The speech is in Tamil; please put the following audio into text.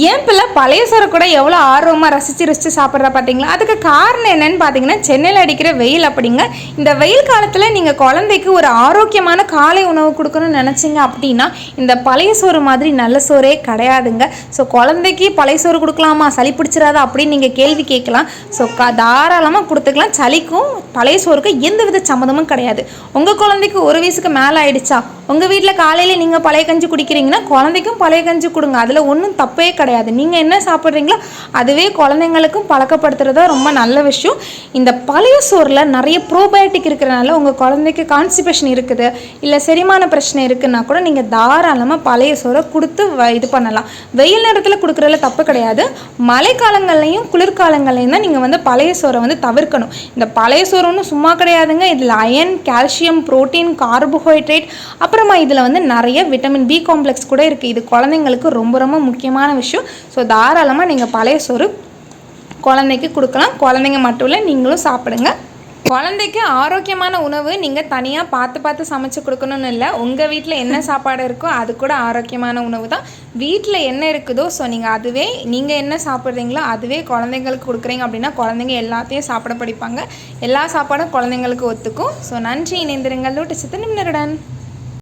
ஏன் பிள்ளை பழைய சோறை கூட எவ்வளோ ஆர்வமாக ரசித்து சாப்பிட்றா பார்த்தீங்களா? அதுக்கு காரணம் என்னன்னு பார்த்தீங்கன்னா, சென்னையில் அடிக்கிற வெயில் அப்படிங்க. இந்த வெயில் காலத்தில் நீங்கள் குழந்தைக்கு ஒரு ஆரோக்கியமான காலை உணவு கொடுக்கணும்னு நினச்சிங்க அப்படின்னா, இந்த பழைய சோறு மாதிரி நல்ல சோறே கிடையாதுங்க. ஸோ குழந்தைக்கு பழைய சோறு கொடுக்கலாமா, சளி பிடிச்சிடாதா அப்படின்னு நீங்கள் கேள்வி கேட்கலாம். ஸோ தாராளமாக கொடுத்துக்கலாம். சளிக்கும் பழைய சோறுக்கும் எந்த வித சம்மந்தமும் கிடையாது. உங்கள் குழந்தைக்கு 1 வயசுக்கு மேலே ஆயிடுச்சா, உங்கள் வீட்டில் காலையில் நீங்கள் பழைய கஞ்சி குடிக்கிறீங்கன்னா குழந்தைக்கும் பழைய கஞ்சி கொடுங்க. அதில் ஒன்றும் தப்பே கிடையாது. நீங்கள் என்ன சாப்பிட்றீங்களோ அதுவே குழந்தைங்களுக்கும் பழக்கப்படுத்துறதா ரொம்ப நல்ல விஷயம். இந்த பழைய சோறில் நிறைய ப்ரோபயோட்டிக் இருக்கிறனால உங்கள் குழந்தைக்கு கான்ஸ்டிபேஷன் இருக்குது, இல்லை செரிமான பிரச்சனை இருக்குன்னா கூட நீங்கள் தாராளமாக பழைய சோறை கொடுத்து இது பண்ணலாம். வெயில் நேரத்தில் கொடுக்குறதுல தப்பு கிடையாது. மழைக்காலங்கள்லையும் குளிர்காலங்கள்லையும் தான் நீங்கள் பழைய சோறை தவிர்க்கணும். இந்த பழைய சோறு ஒன்றும் சும்மா கிடையாதுங்க. இதில் அயன், கால்சியம், புரோட்டீன், கார்போஹைட்ரேட், அப்புறமா இதில் நிறைய விட்டமின் பி காம்ப்ளெக்ஸ் கூட இருக்குது. இது குழந்தைங்களுக்கு ரொம்ப ரொம்ப முக்கியமான விஷயம். ஸோ தாராளமாக நீங்கள் பழைய சோறு குழந்தைக்கு கொடுக்கலாம். குழந்தைங்க மட்டும் இல்லை, நீங்களும் சாப்பிடுங்க. குழந்தைக்கு ஆரோக்கியமான உணவு நீங்கள் தனியாக பார்த்து சமைச்சு கொடுக்கணும்னு இல்லை. உங்கள் வீட்டில் என்ன சாப்பாடு இருக்கோ அது கூட ஆரோக்கியமான உணவு தான். வீட்டில் என்ன இருக்குதோ ஸோ நீங்கள் என்ன சாப்பிட்றீங்களோ அதுவே குழந்தைங்களுக்கு கொடுக்குறீங்க அப்படின்னா குழந்தைங்க எல்லாத்தையும் சாப்பிட படிப்பாங்க. எல்லா சாப்பாடும் குழந்தைங்களுக்கு ஒத்துக்கும். ஸோ நன்றி, இணைந்திருங்கள். லூட்டு சித்த நிமிடருடன்.